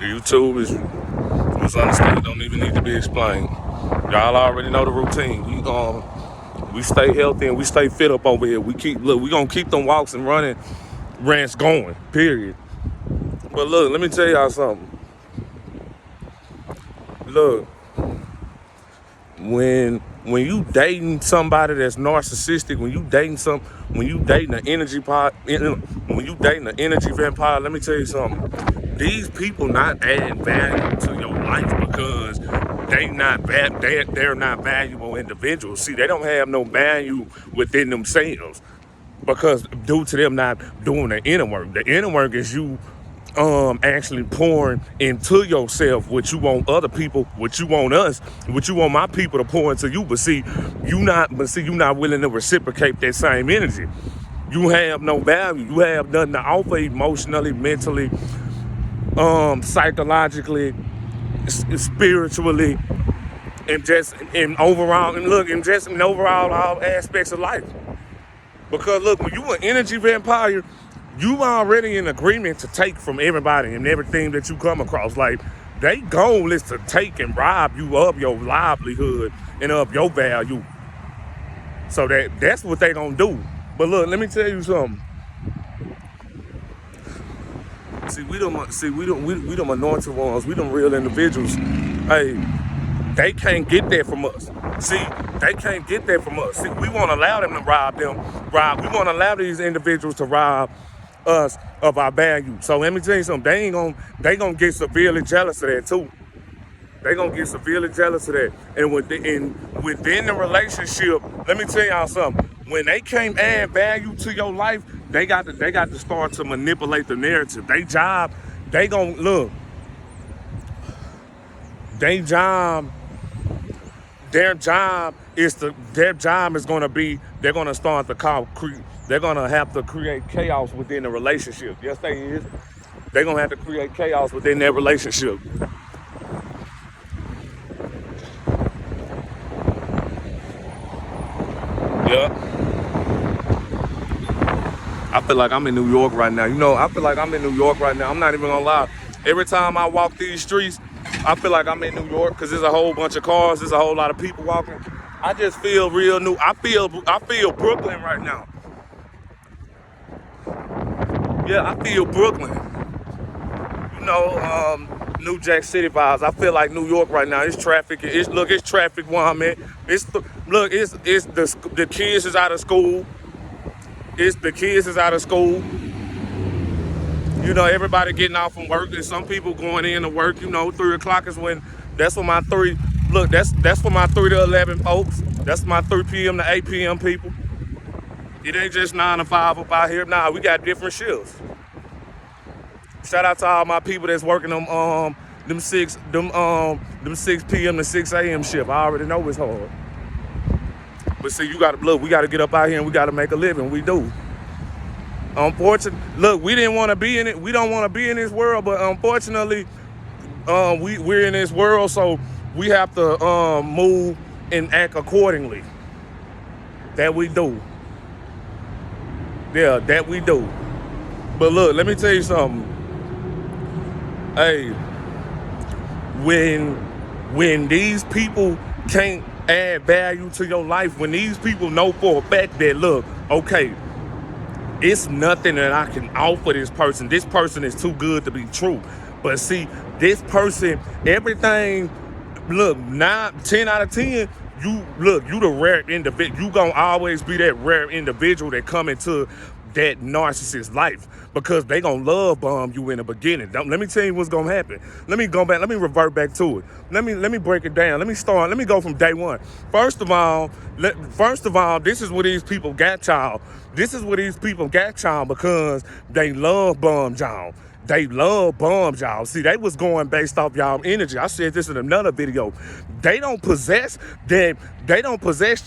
YouTube is understood. Don't even need to be explained. Y'all already know the routine. We stay healthy and we stay fit up over here. We gonna keep them walks and running rants going. Period. But look, let me tell y'all something. Look, when you dating somebody that's narcissistic, when you dating an energy vampire, let me tell you something. These people not adding value to your life because they're not valuable individuals. See, they don't have no value within themselves because due to them not doing the inner work. The inner work is you actually pouring into yourself what you want other people, what you want us, what you want my people to pour into you. But see, you not willing to reciprocate that same energy. You have no value. You have nothing to offer emotionally, mentally, psychologically, spiritually, and in overall all aspects of life. Because look, when you an energy vampire, you already in agreement to take from everybody and everything that you come across. Like, their goal is to take and rob you of your livelihood and of your value. So that's what they gonna do. But look, let me tell you something. See, we them anointed ones, we them real individuals. Hey, they can't get that from us. See, they can't get that from us. See, we won't allow them to rob. We won't allow these individuals to rob us of our value. So let me tell you something. They gonna get severely jealous of that too. They gonna get severely jealous of that. And within the relationship, let me tell y'all something. When they can't add value to your life, they got to start to manipulate the narrative. Their job is gonna be, they're gonna start to they're gonna have to create chaos within the relationship. Yes, they is. They're gonna have to create chaos within their relationship. Yeah. I feel like I'm in New York right now. I feel like I'm in New York right now. I'm not even gonna lie. Every time I walk these streets, I feel like I'm in New York because there's a whole bunch of cars. There's a whole lot of people walking. I just feel real new. I feel Brooklyn right now. Yeah, I feel Brooklyn. New Jack City vibes. I feel like New York right now. It's traffic. It's traffic where I'm at. The kids is out of school. Everybody getting out from work, and some people going in to work. 3 o'clock is that's for my 3 to 11 folks. That's my 3 p.m. to 8 p.m. people. It ain't just 9 to 5 up out here. Nah, we got different shifts. Shout out to all my people that's working them 6 p.m. to 6 a.m. shift. I already know it's hard. But see, we gotta get up out here and we gotta make a living. We do. Unfortunately, look, we didn't want to be in it. We don't want to be in this world, but unfortunately, we're in this world, so we have to move and act accordingly. That we do. Yeah, that we do. But look, let me tell you something. Hey, when these people can't add value to your life, when these people know for a fact that, look, okay, it's nothing that I can offer this person. This person is too good to be true. But see, this person, everything, look, 10 out of 10, you the rare individual. You gonna always be that rare individual that come into that narcissist life because they gonna love bomb you in the beginning. Let me tell you what's gonna happen. Let me go back. Let me revert back to it. Let me break it down. Let me go from day one. First of all, this is where these people got y'all. Because they love bomb y'all. They love bombs, y'all. See, they was going based off y'all energy. I said this in another video. They don't possess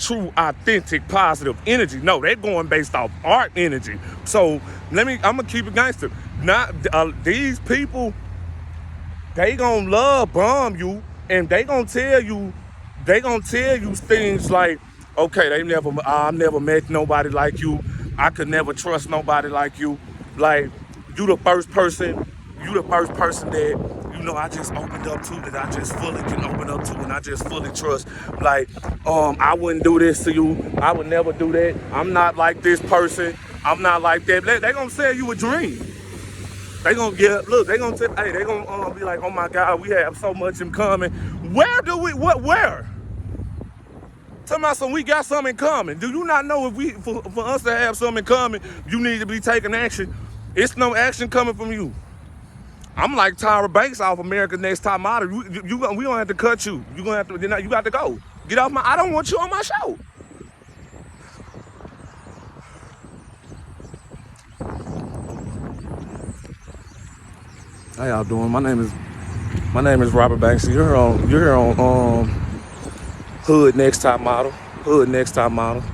true, authentic, positive energy. No, they're going based off art energy. So I'm gonna keep it gangster. These people, they gonna love bomb you, and they gonna tell you things like, okay, I never met nobody like you. I could never trust nobody like you. Like, you the first person that I just opened up to, that I just fully can open up to, and I just fully trust. Like, I wouldn't do this to you. I would never do that. I'm not like this person. I'm not like that. They gonna sell you a dream. They gonna they gonna tell, hey, they gonna be like, oh my God, we have so much in common. Where? Tell me something, we got something in common. Do you not know if for us to have something in common, you need to be taking action? It's no action coming from you. I'm like Tyra Banks off America's Next Top Model. We gonna have to cut you. You got to go. Get off I don't want you on my show. How y'all doing? My name is Robert Banks. You're here on Hood Next Top Model. Hood Next Top Model.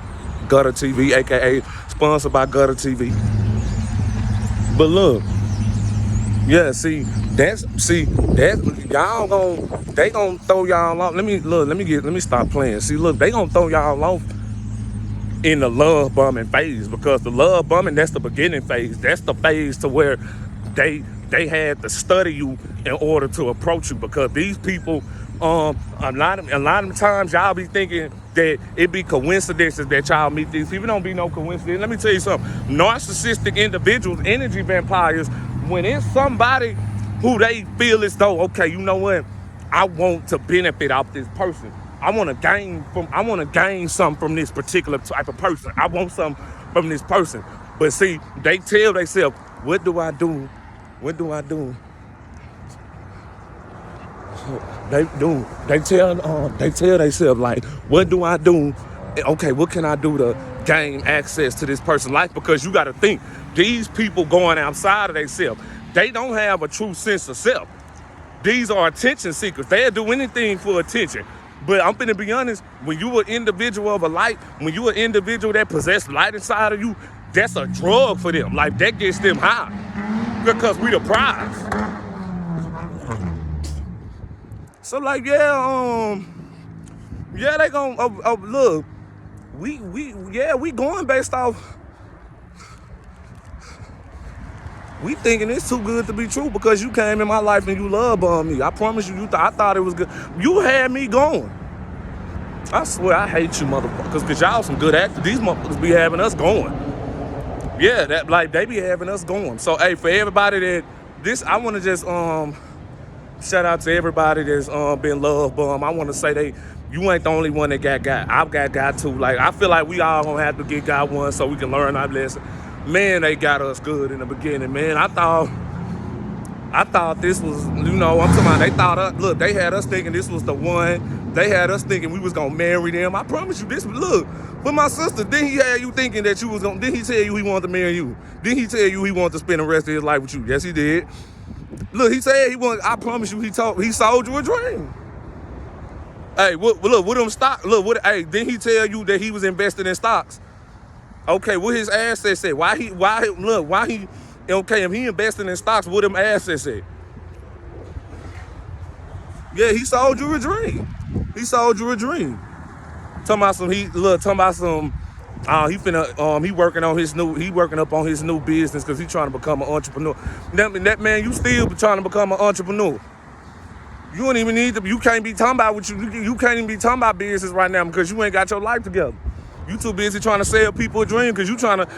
Gutter TV, aka sponsored by Gutter TV. But look, yeah, they gonna throw y'all off. Let me stop playing. See, look, they gonna throw y'all off in the love bombing phase, because the love bombing, that's the beginning phase. That's the phase to where they had to study you in order to approach you, because these people, a lot of times y'all be thinking that it be coincidences that y'all meet these people. It don't be no coincidence. Let me tell you something. Narcissistic individuals, energy vampires, when it's somebody who they feel as though, okay, you know what, I want to benefit off this person. I want to gain something from this particular type of person. I want something from this person. But see, they tell themselves, what do I do? What do I do? They tell themselves, like, what do I do? Okay, what can I do to gain access to this person's life? Because you got to think, these people going outside of themselves, they don't have a true sense of self. These are attention seekers. They'll do anything for attention. But I'm finna be honest, when you an individual of a light, when you an individual that possess light inside of you, that's a drug for them. Like, that gets them high, because we the prize. So like, yeah, they gonna look. We going based off. We thinking it's too good to be true because you came in my life and you love me. I promise you, I thought it was good. You had me going. I swear, I hate you motherfuckers, because y'all some good actors. These motherfuckers be having us going. Yeah, they be having us going. So hey, for everybody I want to just shout out to everybody that's been love bomb. I want to say you ain't the only one that got. I've got too. Like, I feel like we all gonna have to get got one so we can learn our lesson. Man, they got us good in the beginning, man. I thought this was, I'm talking about, they had us thinking this was the one. They had us thinking we was gonna marry them. I promise you this, look, with my sister, didn't he have you thinking that didn't he tell you he wanted to marry you? Didn't he tell you he wanted to spend the rest of his life with you? Yes, he did. Look, he said I promise you, he sold you a dream. Hey, what them stocks? Didn't he tell you that he was invested in stocks? Okay, what his assets said? Why he, if he invested in stocks, what them assets said? Yeah, he sold you a dream. He sold you a dream. He working up on his new business because he's trying to become an entrepreneur. That man, you still trying to become an entrepreneur. You don't even need to. You can't be talking about you can't even be talking about business right now because you ain't got your life together. You too busy trying to sell people a dream because you trying to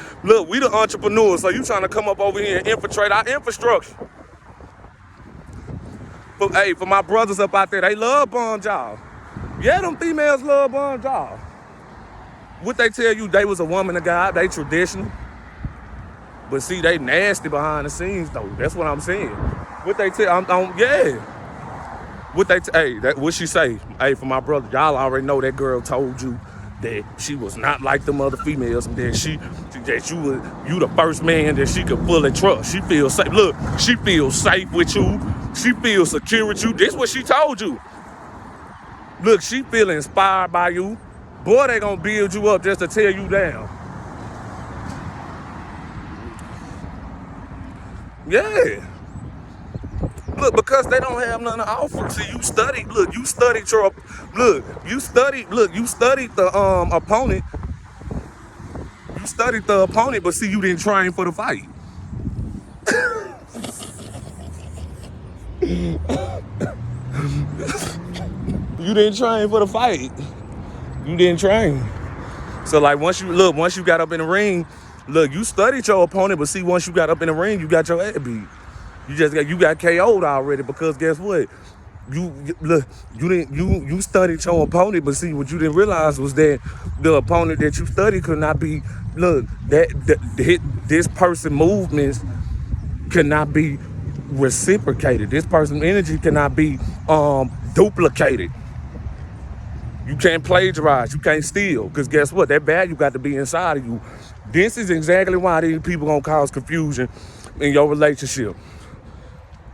we the entrepreneurs, so you trying to come up over here and infiltrate our infrastructure. But hey, for my brothers up out there, they love bomb y'all. Yeah, them females love bomb y'all. What they tell you, they was a woman of God, they traditional. But see, they nasty behind the scenes though. That's what I'm saying. What they tell, yeah. What she say? Hey, for my brother, y'all already know that girl told you that she was not like them other females, and that you the first man that she could fully trust. She feels safe. Look, she feels safe with you. She feels secure with you. This is what she told you. Look, she feel inspired by you. Boy, they gonna build you up just to tear you down. Yeah. Look, because they don't have nothing to offer. See, you studied the opponent. You studied the opponent, but see, you didn't train for the fight. You didn't train for the fight. You didn't train. So like once you got up in the ring, look, you studied your opponent, but see, once you got up in the ring, you got your head beat. You got KO'd already, because guess what? You studied your opponent, but see, what you didn't realize was that the opponent that you studied could not be, this person movements cannot be reciprocated. This person's energy cannot be duplicated. You can't plagiarize, you can't steal, because guess what? That value got to be inside of you. This is exactly why these people gonna cause confusion in your relationship.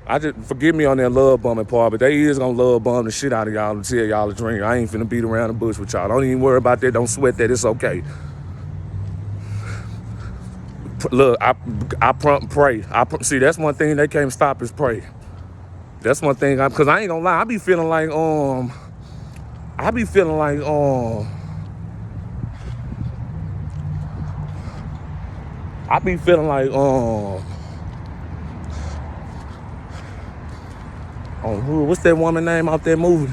I just, forgive me on that love bumming part, but they is gonna love bum the shit out of y'all and tell y'all a dream. I ain't finna beat around the bush with y'all. Don't even worry about that. Don't sweat that. It's okay. Look, I pray. See, that's one thing they can't stop is pray. That's one thing, because I ain't gonna lie. I be feeling like I be feeling like what's that woman name out that movie?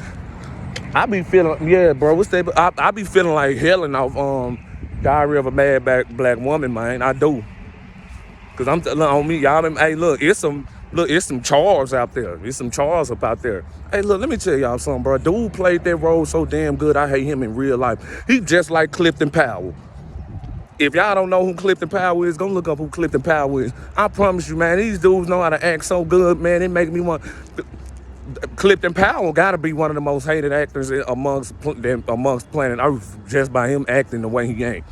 I be feeling, yeah, bro. What's that? I be feeling like Helen off Diary of a Mad Black Woman, man. I do. Cause on me, y'all. Hey, look, it's some Charles out there. It's some Charles up out there. Hey, look, let me tell y'all something, bro. Dude played that role so damn good. I hate him in real life. He just like Clifton Powell. If y'all don't know who Clifton Powell is, go look up who Clifton Powell is. I promise you, man, these dudes know how to act so good, man. It make me want. Clifton Powell got to be one of the most hated actors amongst planet Earth, just by him acting the way he ain't.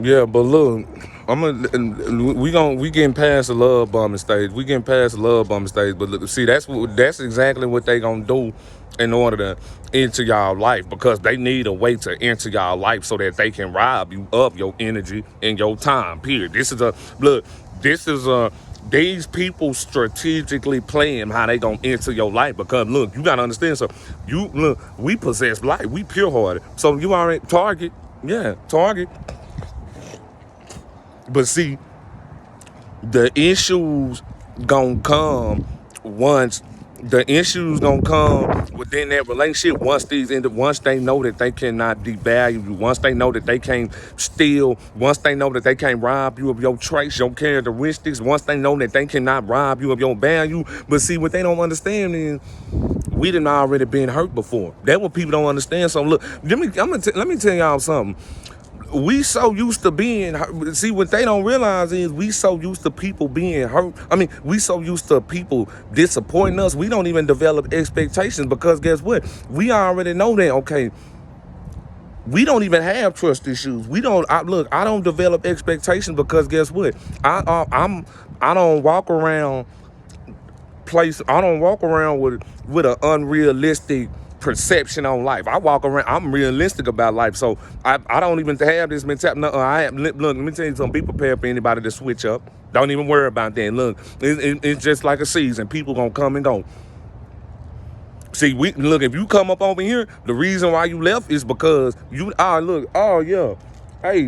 Yeah, but look, we getting past the love bombing stage. We getting past the love bombing stage. But look, see, that's exactly what they gonna do in order to enter y'all life, because they need a way to enter y'all life so that they can rob you of your energy and your time. Period. These people strategically plan how they gonna enter your life, because look, you gotta understand something. We possess life. We pure hearted. So you already target. But see, the issues gonna come within that relationship once they know that they cannot devalue you, once they know that they can't steal, once they know that they can't rob you of your traits, your characteristics, once they know that they cannot rob you of your value. But see, what they don't understand is we done already been hurt before. That's what people don't understand. So look, let me tell y'all something. We so used to being hurt. See, what they don't realize is we so used to people being hurt. I mean, we so used to people disappointing us. We don't even develop expectations, because guess what? We already know that, okay, we don't even have trust issues. I don't develop expectations, because guess what? I don't walk around with an unrealistic perception on life. I walk around, I'm realistic about life. So I don't even have this mentality. Look, let me tell you something. Be prepared for anybody to switch up. Don't even worry about that. Look, it's just like a season. People gonna come and go. See, if you come up over here, the reason why you left is because hey,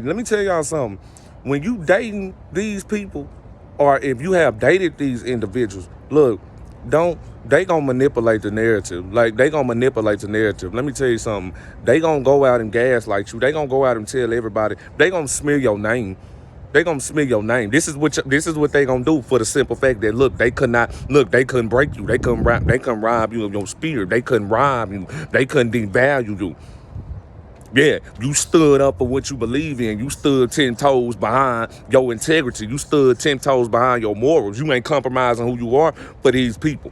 let me tell y'all something. When you dating these people, or if you have dated these individuals, look, they gonna manipulate the narrative. Like, they gonna manipulate the narrative. Let me tell you something. They gonna go out and gaslight you. They gonna go out and tell everybody. They gonna smear your name. This is what they gonna do, for the simple fact that, look, they couldn't break you. They couldn't rob you of your spirit. They couldn't rob you. They couldn't devalue you. Yeah, you stood up for what you believe in. You stood 10 toes behind your integrity. You stood 10 toes behind your morals. You ain't compromising who you are for these people.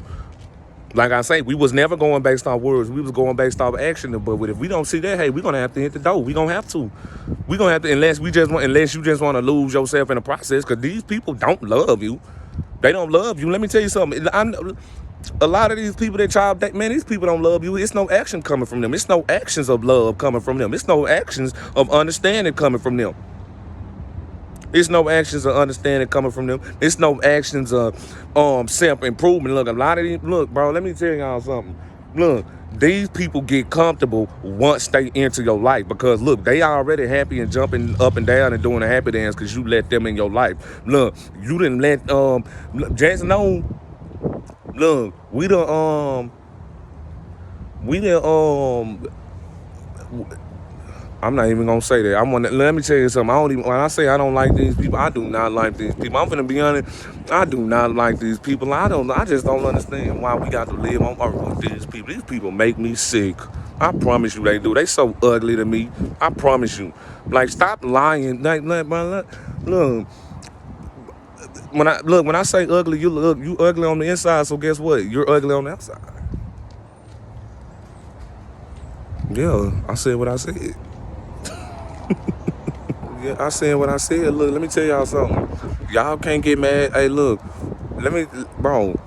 Like I say, we was never going based off words. We was going based off action. But if we don't see that, hey, we're gonna have to hit the door. We're gonna have to, unless you just want to lose yourself in the process, because these people don't love you. They don't love you. Let me tell you something. A lot of these people that try to, man, these people don't love you. It's no action coming from them. It's no actions of love coming from them. It's no actions of understanding coming from them. It's no actions of understanding coming from them. It's no actions of self-improvement. Look, a lot of these, bro, let me tell y'all something. Look, These people get comfortable once they enter your life because look, they already happy and jumping up and down and doing a happy dance because you let them in your life. Look, you didn't let Jackson know. Look, I'm not even gonna say that. Let me tell you something. When I say I don't like these people, I do not like these people. I'm gonna be honest. I do not like these people. I just don't understand why we got to live on earth with these people. These people make me sick. I promise you they do. They so ugly to me. I promise you. Like, stop lying. Look. When I say ugly, you ugly on the inside. So guess what? You're ugly on the outside. Yeah, I said what I said. Yeah, I said what I said. Look, let me tell y'all something. Y'all can't get mad. Hey, look, bro,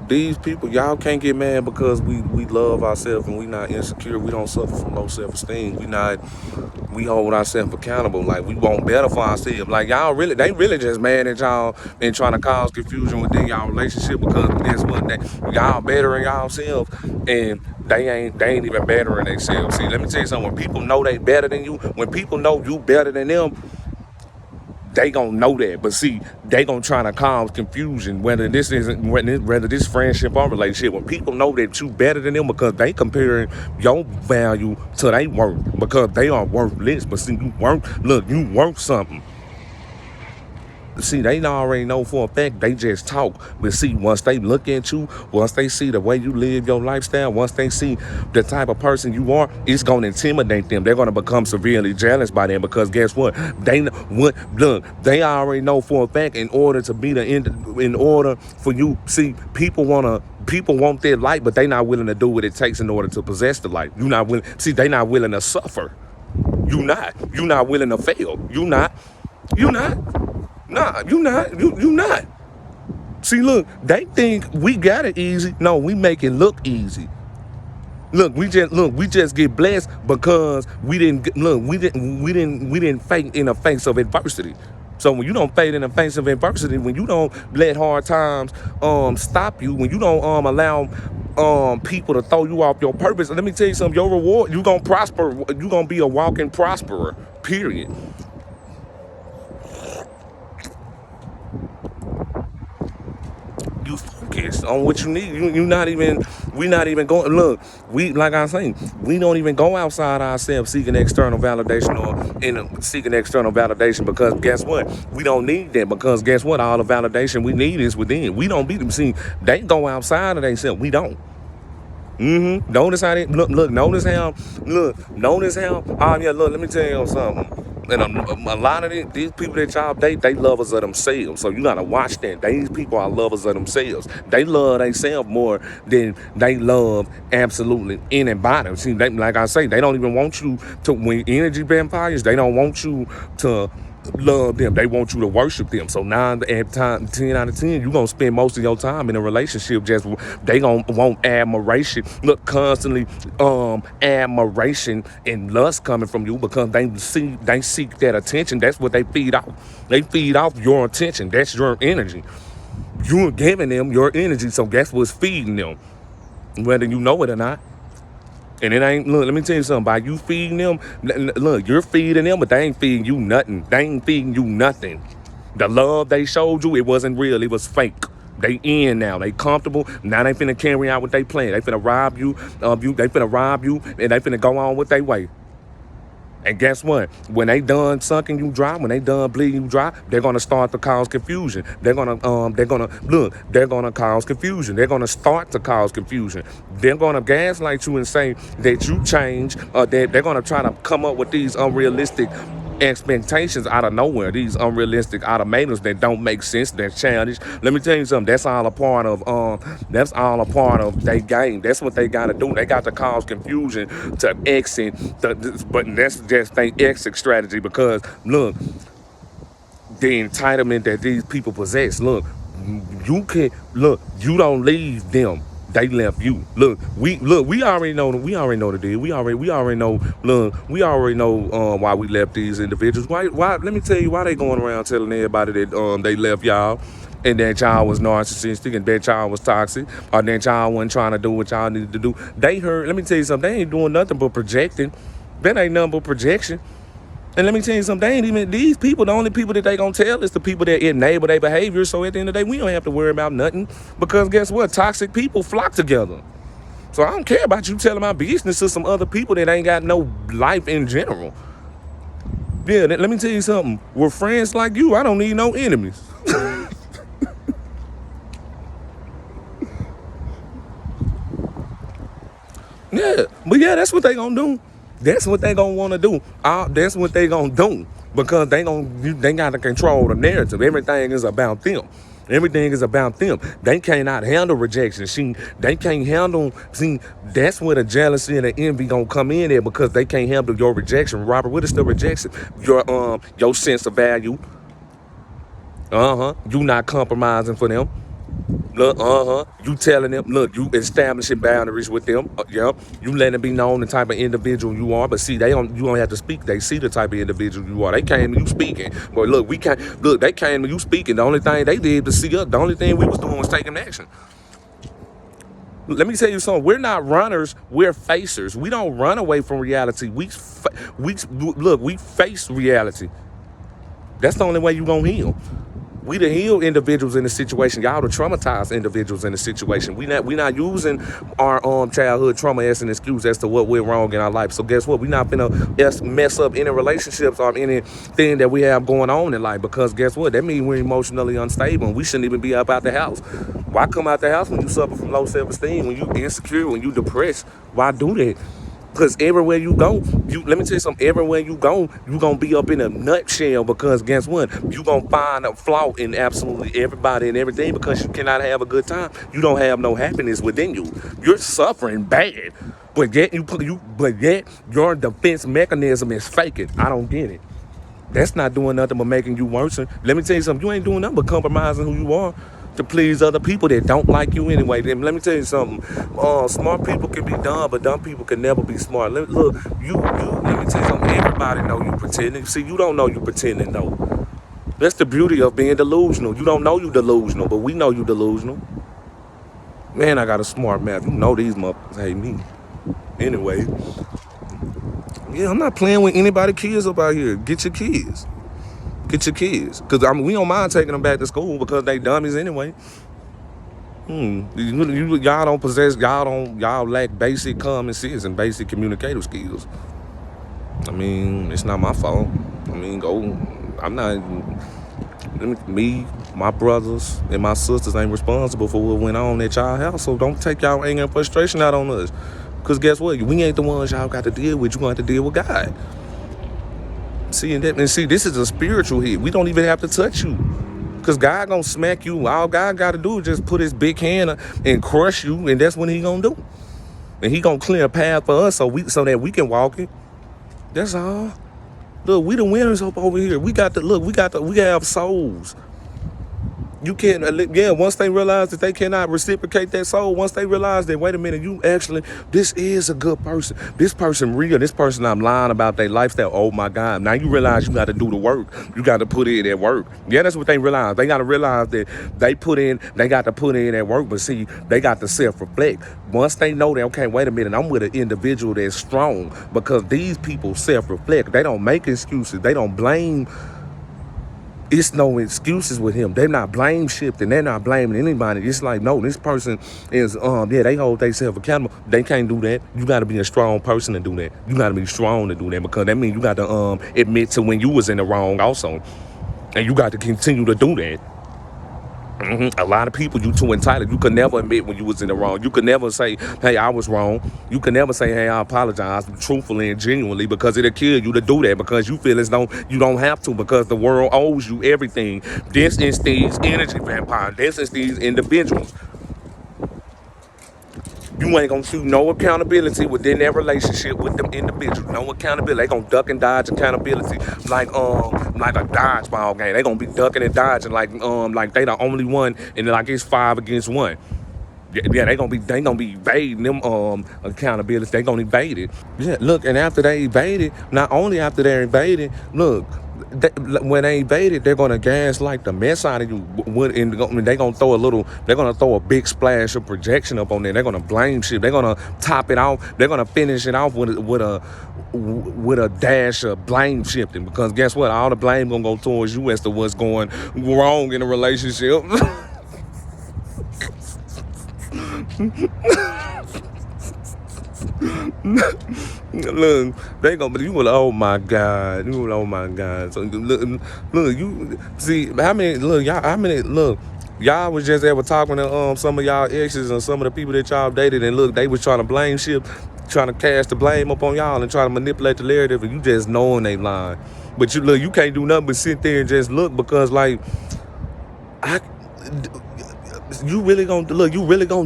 these people, y'all can't get mad because we love ourselves and we not insecure. We don't suffer from low self-esteem. We hold ourselves accountable. Like, we want better for ourselves. Like, they really just mad at y'all and trying to cause confusion within y'all relationship because guess what? Y'all bettering yourselves and they ain't even bettering themselves. See, let me tell you something. When people know they better than you, when people know you better than them, they gonna know that. But see, they gonna try to cause confusion whether this friendship or relationship. When people know that you better than them because they comparing your value to their worth because they are worthless. But see, you worth something. See, they already know for a fact, they just talk. But see, once they look at you, once they see the way you live your lifestyle, once they see the type of person you are, it's going to intimidate them. They're going to become severely jealous by them because guess what? They already know for a fact in order for you, see, people want their light, but they not willing to do what it takes in order to possess the light. They not willing to suffer. You not willing to fail. You not. Nah, you not. See, look, they think we got it easy. No, we make it look easy. Look, we just get blessed because we didn't faint in the face of adversity. So when you don't faint in the face of adversity, when you don't let hard times stop you, when you don't allow people to throw you off your purpose, let me tell you something, your reward, you gonna prosper, you gonna be a walking prosperer, period. You focus on what you need. We not even going. Look, like I say, we don't even go outside ourselves seeking external validation seeking external validation because guess what? We don't need that because guess what? All the validation we need is within. We don't be them. See, they go outside of themselves. We don't. Notice how they look. Notice how. Oh yeah. Look. Let me tell you something. And a lot of these people that y'all date, they lovers of themselves. So you gotta watch that. These people are lovers of themselves. They love themselves more than they love absolutely anybody. See, like I say, they don't even want you to. When energy vampires, they don't want you to love them. They want you to worship them. So 10 out of 10, you're gonna spend most of your time in a relationship they gonna want admiration. Look, constantly admiration and lust coming from you because they seek that attention. That's what they feed off. They feed off your attention. That's your energy. You're giving them your energy, so that's what's feeding them, whether you know it or not. And it ain't, look, let me tell you something, by you feeding them, look, you're feeding them, but they ain't feeding you nothing. They ain't feeding you nothing. The love they showed you, it wasn't real, it was fake. They in now, they comfortable, now they finna carry out what they plan. They finna rob you, they finna rob you, and they finna go on with their way. And guess what? When they done sucking you dry, when they done bleeding you dry, they're gonna start to cause confusion. They're gonna cause confusion. They're gonna start to cause confusion. They're gonna gaslight you and say that you changed. They're gonna try to come up with these unrealistic expectations out of nowhere, these unrealistic ultimatums that don't make sense, that's childish. Let me tell you something, that's all a part of their game. That's what they gotta do. They got to cause confusion to exit, but that's just their exit strategy because look, the entitlement that these people possess, look, you don't leave them. They left you. Look, we already know the deal. We already know why we left these individuals. Why let me tell you why they going around telling everybody that they left y'all. and that y'all was narcissistic, and that y'all was toxic, or that y'all wasn't trying to do what y'all needed to do. They heard, let me tell you something, they ain't doing nothing but projecting. That ain't nothing but projection. And let me tell you something, they ain't even, these people, the only people that they gonna tell is the people that enable their behavior. So at the end of the day, we don't have to worry about nothing, because guess what? Toxic people flock together. So I don't care about you telling my business to some other people that ain't got no life in general. Yeah, let me tell you something. With friends like you, I don't need no enemies. Yeah, but yeah, that's what they gonna do. That's what they gonna wanna do. That's what they gonna do, because they gotta control the narrative. Everything is about them. Everything is about them. They cannot handle rejection. They can't handle. See, that's where the jealousy and the envy gonna come in there, because they can't handle your rejection. Robert, what is the rejection? Your sense of value. You not compromising for them. Look, you telling them, look, you establishing boundaries with them. Yep. You letting them be known the type of individual you are. But see, you don't have to speak. They see the type of individual you are. They came to you speaking. But look, they came to you speaking. The only thing they did to see us, the only thing we was doing was taking action. Let me tell you something. We're not runners. We're facers. We don't run away from reality. We face reality. That's the only way you gonna heal. We the healed individuals in the situation. Y'all the traumatized individuals in the situation. We not using our childhood trauma as an excuse as to what went wrong in our life. So guess what? We not gonna mess up any relationships or anything that we have going on in life, because guess what? That means we're emotionally unstable and we shouldn't even be up out the house. Why come out the house when you suffer from low self-esteem, when you insecure, when you depressed? Why do that? Because everywhere you go, let me tell you something, everywhere you go, you're going to be up in a nutshell, because guess what? You're going to find a flaw in absolutely everybody and everything, because you cannot have a good time. You don't have no happiness within you. You're suffering bad, but yet your defense mechanism is faking. I don't get it. That's not doing nothing but making you worse. Let me tell you something, you ain't doing nothing but compromising who you are to please other people that don't like you anyway. Then let me tell you something. Smart people can be dumb, but dumb people can never be smart. Look, let me tell you something. Everybody know you pretending. See, you don't know you pretending, though. That's the beauty of being delusional. You don't know you delusional, but we know you delusional. Man, I got a smart mouth. You know these motherfuckers hate me. Anyway. Yeah, I'm not playing with anybody's kids up out here. Get your kids. Get your kids. Because we don't mind taking them back to school, because they dummies anyway. Y'all don't possess, y'all lack basic common sense and basic communicative skills. I mean, it's not my fault. I mean, me, my brothers, and my sisters ain't responsible for what went on at y'all house. So don't take y'all anger and frustration out on us. Because guess what? We ain't the ones y'all got to deal with. You going to have to deal with God. See, this is a spiritual hit. We don't even have to touch you, because God gonna smack you. All God gotta do is just put his big hand and crush you, and that's what he gonna do. And he gonna clear a path for us so that we can walk it. That's all. Look, we the winners up over here. We have souls. You can't, once they realize that they cannot reciprocate that soul, once they realize that, wait a minute, this is a good person. This person real. This person I'm lying about their lifestyle. Oh my God. Now you realize you got to do the work. You got to put in that work. Yeah, that's what they realize. They got to realize that they got to put in that work, but see, they got to self-reflect. Once they know that, okay, wait a minute, I'm with an individual that's strong, because these people self-reflect. They don't make excuses. They don't blame. It's no excuses with him. They're not blame shifting. They're not blaming anybody. It's like, no, this person is, they hold themselves accountable. They can't do that. You got to be a strong person to do that. You got to be strong to do that, because that means you got to admit to when you was in the wrong also. And you got to continue to do that. A lot of people, you too entitled. You could never admit when you was in the wrong. You could never say, hey, I was wrong. You could never say, hey, I apologize truthfully and genuinely, because it'll kill you to do that, because you feel as though you don't have to, because the world owes you everything. This is these energy vampires. This is these individuals. You ain't gonna see no accountability within that relationship with them individuals. No accountability. They gonna duck and dodge accountability like a dodgeball game. They gonna be ducking and dodging like they the only one, and like it's 5 against 1. Yeah, they gonna be evading them accountability. They gonna evade it. Yeah, look, and after they evade it, not only after they're evaded, look, when they invaded, they're gonna gaslight the mess out of you. They're gonna throw a big splash of projection up on there. They're gonna blame shit. They're gonna top it off. They're gonna finish it off with a dash of blame shifting. Because guess what? All the blame gonna go towards you as to what's going wrong in the relationship. Look, they gonna be, you will, oh my God, you will, oh my God. So look, you see y'all was just ever talking to some of y'all exes and some of the people that y'all dated, and look, they was trying to blame shit, trying to cast the blame up on y'all and try to manipulate the narrative, and you just knowing they lying. But you can't do nothing but sit there and just look, because like you really gonna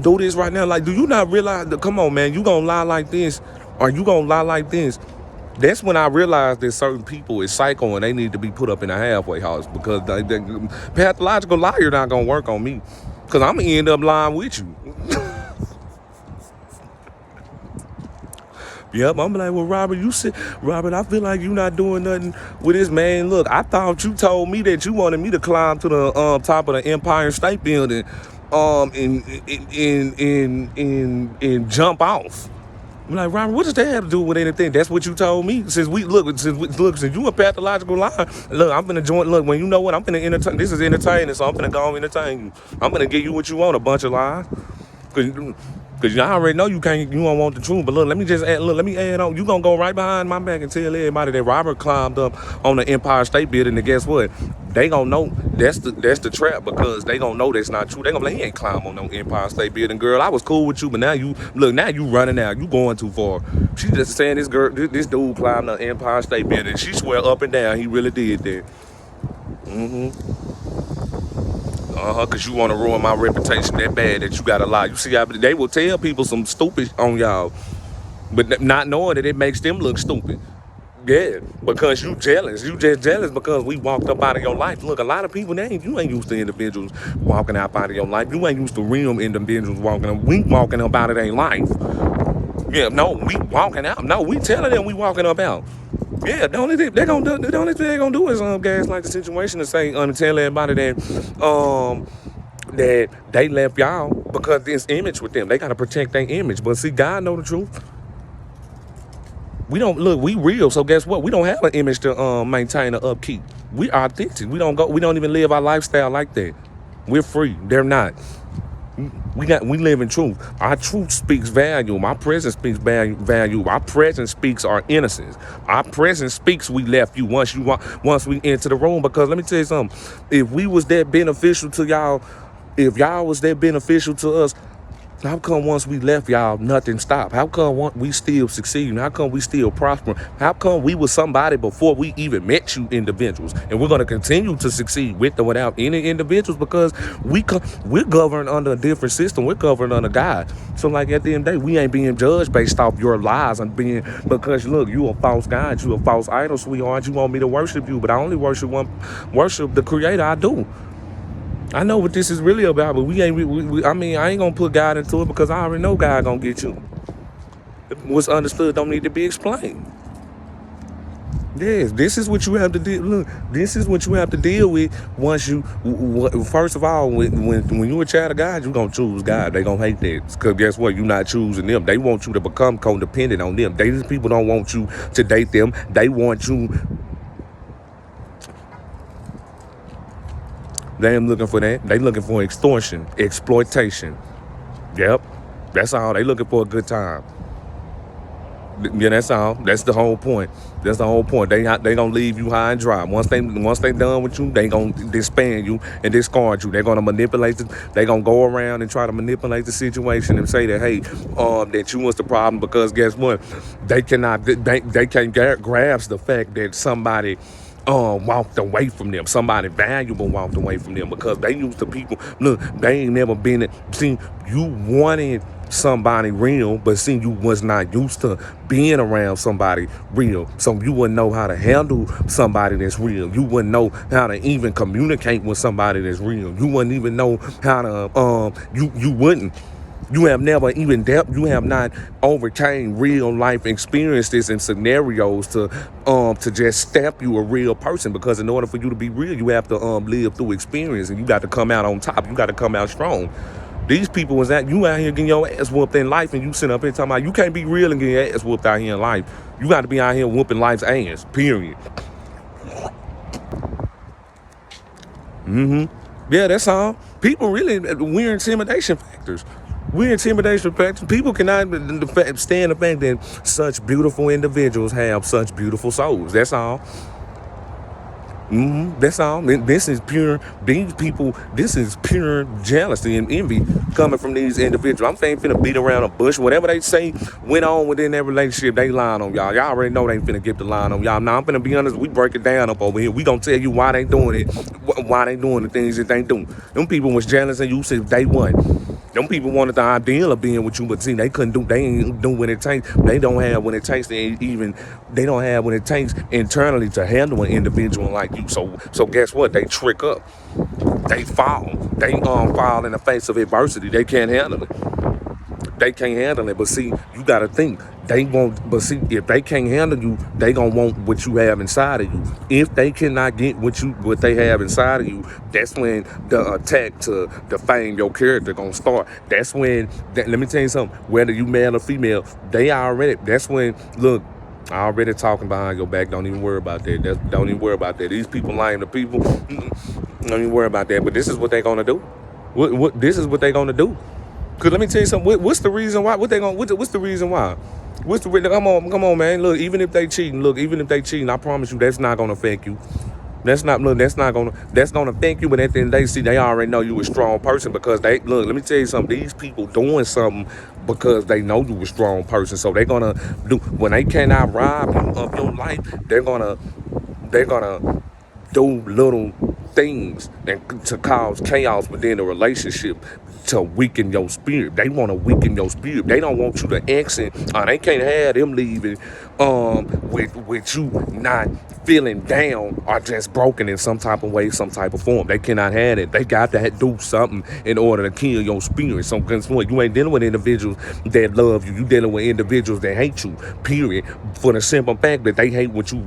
do this right now? Like, do you not realize that, come on, man, you gonna lie like this, or you gonna lie like this? That's when I realized that certain people is psycho and they need to be put up in a halfway house, because the pathological liar not gonna work on me, because I'm gonna end up lying with you. Yep, I'm like, well, Robert, I feel like you not doing nothing with this, man. Look, I thought you told me that you wanted me to climb to the top of the Empire State Building, and jump off. I'm like, Robert, what does that have to do with anything? That's what you told me. Since you a pathological liar, look, I'm gonna join. Look, when you know what, I'm gonna entertain. This is entertaining, so I'm gonna go and entertain you. I'm gonna give you what you want, a bunch of lies. Cause I already know you don't want the truth. But look, let me add on. You gonna go right behind my back and tell everybody that Robert climbed up on the Empire State Building, and guess what? They gonna know that's the trap, because they gonna know that's not true. They gonna be like, he ain't climb on no Empire State Building, girl. I was cool with you, but now you running out. You going too far. She just saying this dude climbed the Empire State Building. She swear up and down he really did that. Cause you want to ruin my reputation that bad that you gotta lie. You see how they will tell people some stupid on y'all, but not knowing that it makes them look stupid. Yeah, because you jealous. You just jealous because we walked up out of your life. Look, a lot of people, you ain't used to individuals walking out of your life. You ain't used to real individuals walking up. We walking up out of their life. Yeah, no, we walking out. No, we telling them we walking up out. Yeah, the only thing they're gonna do is gaslight the situation and say tell everybody that they left y'all because this image with them. They gotta protect their image. But see, God know the truth. We real, so guess what? We don't have an image to maintain or upkeep. We are authentic. We don't even live our lifestyle like that. We're free. They're not. We live in truth. Our truth speaks value. My presence speaks value. Our presence speaks our innocence. Our presence speaks we left you once we enter the room. Because let me tell you something. If we was that beneficial to y'all, if y'all was that beneficial to us, how come once we left y'all, nothing stopped? How come we still succeeding? How come we still prospering? How come we was somebody before we even met you individuals? And we're going to continue to succeed with or without any individuals, because we're governed under a different system. We're governed under God. So like at the end of the day, we ain't being judged based off your lies and because look, you a false God, you a false idol, sweetheart. You want me to worship you, but I only worship the Creator. I do. I know what this is really about, but I ain't gonna put God into it, because I already know God gonna get you. What's understood don't need to be explained. Yes, this is what you have to deal. Look, this is what you have to deal with once you. First of all, when you a child of God, you gonna choose God. They gonna hate that, because guess what? You not choosing them. They want you to become codependent on them. These people don't want you to date them. They want you. They ain't looking for that. They looking for extortion, exploitation. Yep, that's all. They looking for a good time. Yeah, that's all. That's the whole point. That's the whole point. They gonna leave you high and dry. Once they done with you, they gonna disband you and discard you. They're gonna manipulate. They gonna go around and try to manipulate the situation and say that that you was the problem, because guess what? They cannot. They can't grasp the fact that somebody walked away from them. Somebody valuable walked away from them, because they used to people. Look, they ain't never been. See, you wanted somebody real, but see, you was not used to being around somebody real, so you wouldn't know how to handle somebody that's real. You wouldn't know how to even communicate with somebody that's real. You wouldn't even know how to you wouldn't. You have never even you have not overcame real life experiences and scenarios to just stamp you a real person, because in order for you to be real, you have to live through experience, and you got to come out on top. You got to come out strong. These people was that you out here getting your ass whooped in life, and you sit up here talking about you can't be real and get your ass whooped out here in life. You got to be out here whooping life's ass, period. Yeah, that's all. People really, we're intimidation factors. We're intimidation factors. People cannot stand the fact that such beautiful individuals have such beautiful souls. That's all. That's all. This is pure, these people, this is pure jealousy and envy coming from these individuals. I'm finna beat around a bush. Whatever they say went on within that relationship, they lying on y'all. Y'all already know they ain't finna get the line on y'all. Now, I'm finna be honest, we break it down up over here. We gonna tell you why they doing it, why they doing the things that they do. Them people was jealous of you since day one. Them people wanted the ideal of being with you, but see, they ain't do what it takes. They don't have what it takes they don't have what it takes internally to handle an individual like you. So guess what? They trick up. They fall. They fall in the face of adversity. They can't handle it. They can't handle it. But see, you gotta think. They won't, but see, if they can't handle you, they gonna want what you have inside of you. If they cannot get what they have inside of you, that's when the attack to defame your character gonna start. That's when, let me tell you something, whether you male or female, that's when, look, I already talking behind your back. Don't even worry about that. Don't even worry about that. These people lying to people. Don't even worry about that. But this is what they gonna do. This is what they gonna do. Cause let me tell you something. What's the reason why? What's the reason why? Come on, man. Look, even if they cheating, I promise you, that's not gonna affect you. That's gonna affect you. But at the end of the day, see, they already know you a strong person, because let me tell you something. These people doing something because they know you a strong person. So they're gonna do, when they cannot rob you of your life, they're gonna do little things and to cause chaos within a relationship, to weaken your spirit. They want to weaken your spirit. They don't want you to exit. They can't have them leaving with you not feeling down or just broken in some type of way, some type of form. They cannot have it. They got to do something in order to kill your spirit. So guess what? You ain't dealing with individuals that love you. You dealing with individuals that hate you, period. For the simple fact that they hate what you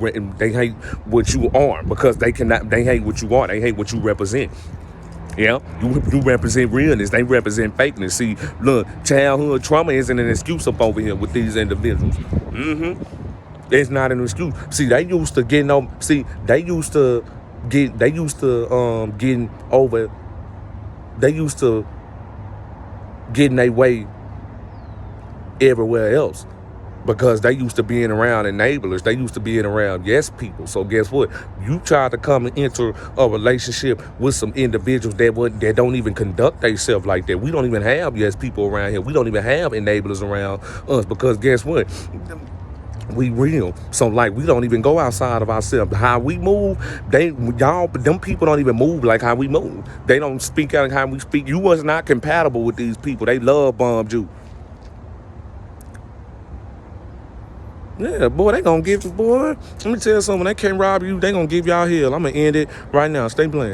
are, because they hate what you are. They hate what you represent. Yeah, you represent realness. They represent fakeness. See, look, childhood trauma isn't an excuse up over here with these individuals. It's not an excuse. See, they used to getting over. See, they used to getting their way everywhere else, because they used to being around enablers. They used to being around yes people. So guess what? You try to come and enter a relationship with some individuals that don't even conduct themselves like that. We don't even have yes people around here. We don't even have enablers around us, because guess what? We real. So like, we don't even go outside of ourselves. How we move, them people don't even move like how we move. They don't speak out like how we speak. You was not compatible with these people. They love bombed you. Yeah, boy, they gonna give you, boy. Let me tell you something. When they can't rob you, they gonna give y'all hell. I'm gonna end it right now. Stay playing.